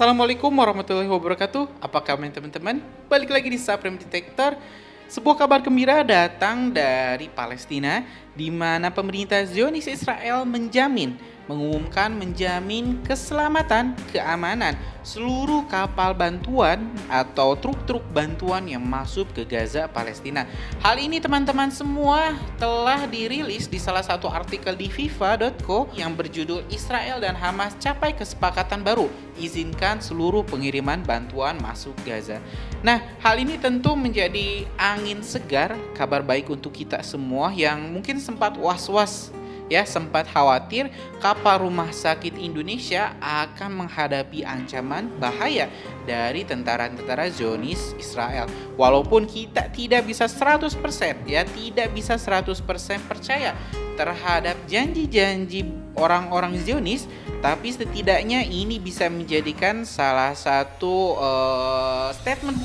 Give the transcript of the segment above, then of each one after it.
Assalamualaikum warahmatullahi wabarakatuh. Apa kabar teman-teman? Balik lagi di Supreme Detector. Sebuah kabar gembira datang dari Palestina, di mana pemerintah Zionis Israel mengumumkan menjamin keselamatan, keamanan seluruh kapal bantuan atau truk-truk bantuan yang masuk ke Gaza, Palestina. Hal ini teman-teman semua telah dirilis di salah satu artikel di FIFA.co yang berjudul Israel dan Hamas capai kesepakatan baru, izinkan seluruh pengiriman bantuan masuk Gaza. Nah, hal ini tentu menjadi angin segar, kabar baik untuk kita semua yang mungkin sempat was-was, sempat khawatir kapal rumah sakit Indonesia akan menghadapi ancaman bahaya dari tentara-tentara Zionis Israel. Walaupun kita tidak bisa 100% percaya terhadap janji-janji orang-orang Zionis, tapi setidaknya ini bisa menjadikan salah satu statement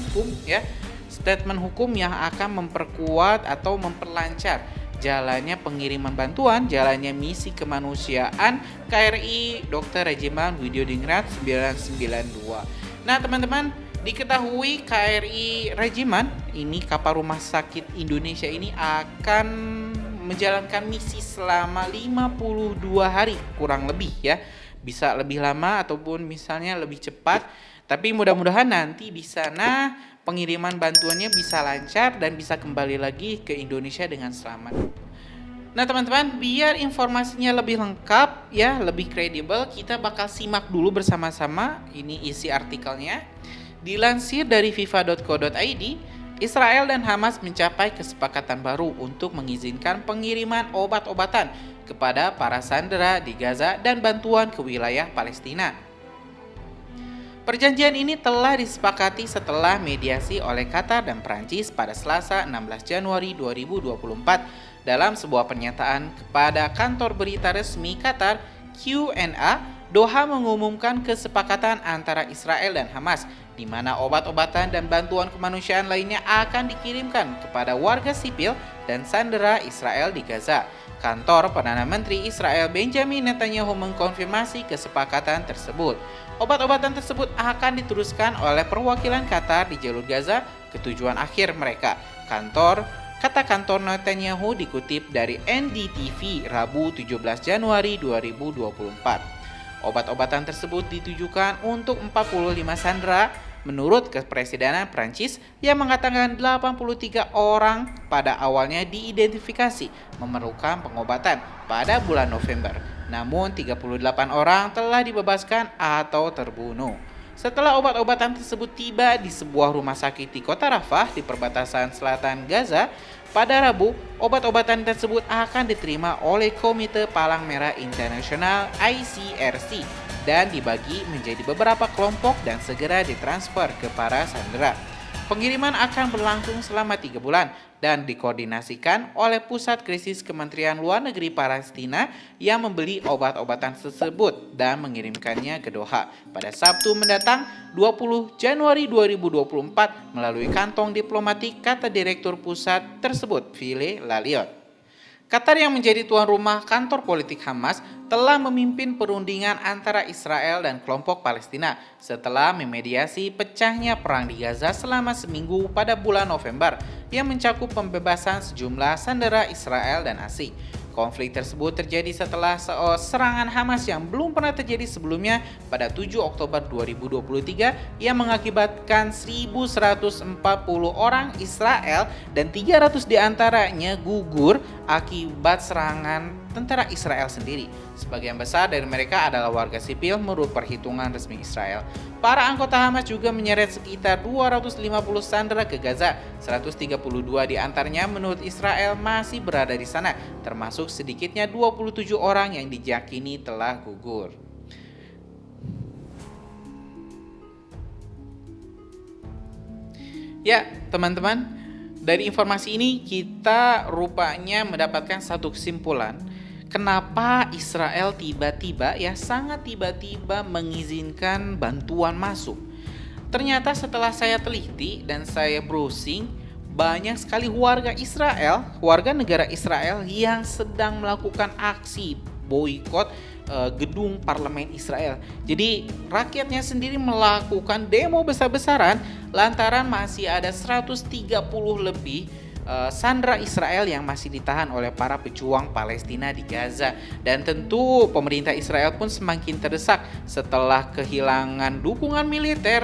hukum yang akan memperkuat atau memperlancar jalannya pengiriman bantuan, jalannya misi kemanusiaan KRI Dr. Rajiman Widyodingrat 992. Nah teman-teman, diketahui KRI Rajiman, ini kapal rumah sakit Indonesia ini akan menjalankan misi selama 52 hari kurang lebih ya. Bisa lebih lama ataupun misalnya lebih cepat, tapi mudah-mudahan nanti di sana pengiriman bantuannya bisa lancar dan bisa kembali lagi ke Indonesia dengan selamat. Nah teman-teman, biar informasinya lebih lengkap lebih kredibel, kita bakal simak dulu bersama-sama ini isi artikelnya. Dilansir dari fifa.co.id, Israel dan Hamas mencapai kesepakatan baru untuk mengizinkan pengiriman obat-obatan kepada para sandera di Gaza dan bantuan ke wilayah Palestina. Perjanjian ini telah disepakati setelah mediasi oleh Qatar dan Prancis pada Selasa 16 Januari 2024 dalam sebuah pernyataan kepada kantor berita resmi Qatar QNA. Doha mengumumkan kesepakatan antara Israel dan Hamas di mana obat-obatan dan bantuan kemanusiaan lainnya akan dikirimkan kepada warga sipil dan sandera Israel di Gaza. Kantor Perdana Menteri Israel Benjamin Netanyahu mengkonfirmasi kesepakatan tersebut. Obat-obatan tersebut akan diteruskan oleh perwakilan Qatar di jalur Gaza ke tujuan akhir mereka. Kata kantor Netanyahu dikutip dari NDTV Rabu 17 Januari 2024. Obat-obatan tersebut ditujukan untuk 45 sandera menurut Kepresidenan Prancis yang mengatakan 83 orang pada awalnya diidentifikasi memerlukan pengobatan pada bulan November. Namun 38 orang telah dibebaskan atau terbunuh. Setelah obat-obatan tersebut tiba di sebuah rumah sakit di kota Rafah di perbatasan selatan Gaza, pada Rabu, obat-obatan tersebut akan diterima oleh Komite Palang Merah Internasional ICRC dan dibagi menjadi beberapa kelompok dan segera ditransfer ke para sandera. Pengiriman akan berlangsung selama 3 bulan dan dikoordinasikan oleh Pusat Krisis Kementerian Luar Negeri Palestina yang membeli obat-obatan tersebut dan mengirimkannya ke Doha pada Sabtu mendatang 20 Januari 2024 melalui kantong diplomatik, kata Direktur Pusat tersebut, Phile Laliot. Qatar yang menjadi tuan rumah kantor politik Hamas telah memimpin perundingan antara Israel dan kelompok Palestina setelah memediasi pecahnya perang di Gaza selama seminggu pada bulan November yang mencakup pembebasan sejumlah sandera Israel dan asing. Konflik tersebut terjadi setelah serangan Hamas yang belum pernah terjadi sebelumnya pada 7 Oktober 2023 yang mengakibatkan 1.140 orang Israel dan 300 diantaranya gugur akibat serangan tentara Israel sendiri. Sebagian besar dari mereka adalah warga sipil menurut perhitungan resmi Israel. Para anggota Hamas juga menyeret sekitar 250 sandera ke Gaza. 132 diantaranya menurut Israel masih berada di sana, termasuk sedikitnya 27 orang yang diyakini telah gugur. Ya, teman-teman, dari informasi ini kita rupanya mendapatkan satu kesimpulan. Kenapa Israel sangat tiba-tiba mengizinkan bantuan masuk? Ternyata setelah saya teliti dan saya browsing, banyak sekali warga negara Israel yang sedang melakukan aksi boikot gedung parlemen Israel. Jadi rakyatnya sendiri melakukan demo besar-besaran lantaran masih ada 130 lebih sandera Israel yang masih ditahan oleh para pejuang Palestina di Gaza. Dan tentu pemerintah Israel pun semakin terdesak setelah kehilangan dukungan militer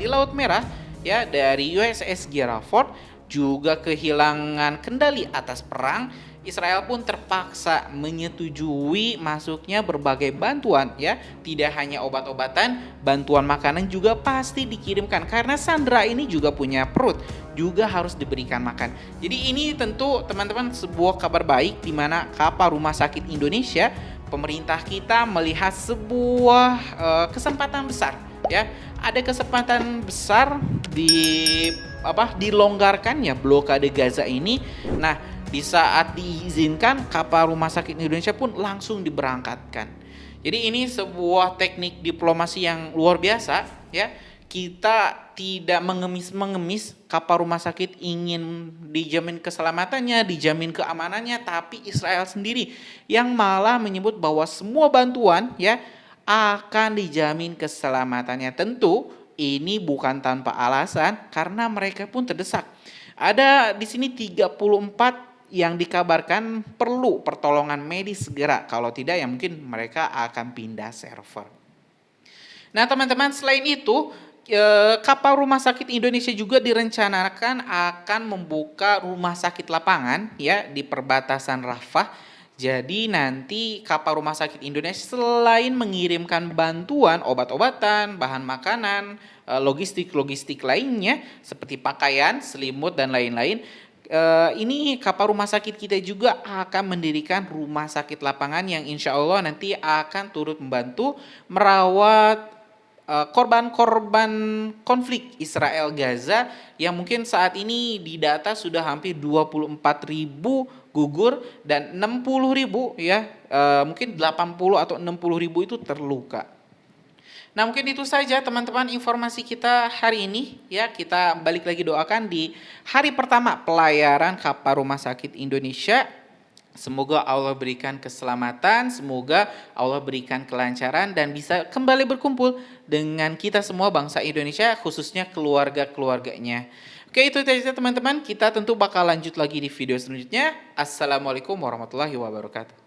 di Laut Merah ya dari USS Gerald Ford, juga kehilangan kendali atas perang. Israel pun terpaksa menyetujui masuknya berbagai bantuan ya, tidak hanya obat-obatan, bantuan makanan juga pasti dikirimkan karena sandera ini juga punya perut, juga harus diberikan makan. Jadi ini tentu teman-teman sebuah kabar baik di mana kapal Rumah Sakit Indonesia, pemerintah kita melihat sebuah kesempatan besar ya. Ada kesempatan besar dilonggarkannya blokade Gaza ini. Nah, di saat diizinkan, kapal Rumah Sakit Indonesia pun langsung diberangkatkan. Jadi ini sebuah teknik diplomasi yang luar biasa ya. Kita tidak mengemis-mengemis, kapal rumah sakit ingin dijamin keselamatannya, dijamin keamanannya, tapi Israel sendiri yang malah menyebut bahwa semua bantuan ya akan dijamin keselamatannya. Tentu ini bukan tanpa alasan karena mereka pun terdesak. Ada di sini 34 yang dikabarkan perlu pertolongan medis segera. Kalau tidak ya mungkin mereka akan pindah server. Nah teman-teman, selain itu kapal Rumah Sakit Indonesia juga direncanakan akan membuka rumah sakit lapangan ya di perbatasan Rafah. Jadi nanti kapal Rumah Sakit Indonesia selain mengirimkan bantuan obat-obatan, bahan makanan, logistik-logistik lainnya seperti pakaian, selimut dan lain-lain, ini kapal rumah sakit kita juga akan mendirikan rumah sakit lapangan yang insya Allah nanti akan turut membantu merawat korban-korban konflik Israel Gaza yang mungkin saat ini didata sudah hampir 24.000 gugur dan 60.000 ya, mungkin 80 atau 60.000 itu terluka. Nah mungkin itu saja teman-teman informasi kita hari ini ya. Kita balik lagi doakan di hari pertama pelayaran kapal Rumah Sakit Indonesia. Semoga Allah berikan keselamatan, semoga Allah berikan kelancaran dan bisa kembali berkumpul dengan kita semua bangsa Indonesia, khususnya keluarga-keluarganya. Oke, itu saja teman-teman, kita tentu bakal lanjut lagi di video selanjutnya. Assalamualaikum warahmatullahi wabarakatuh.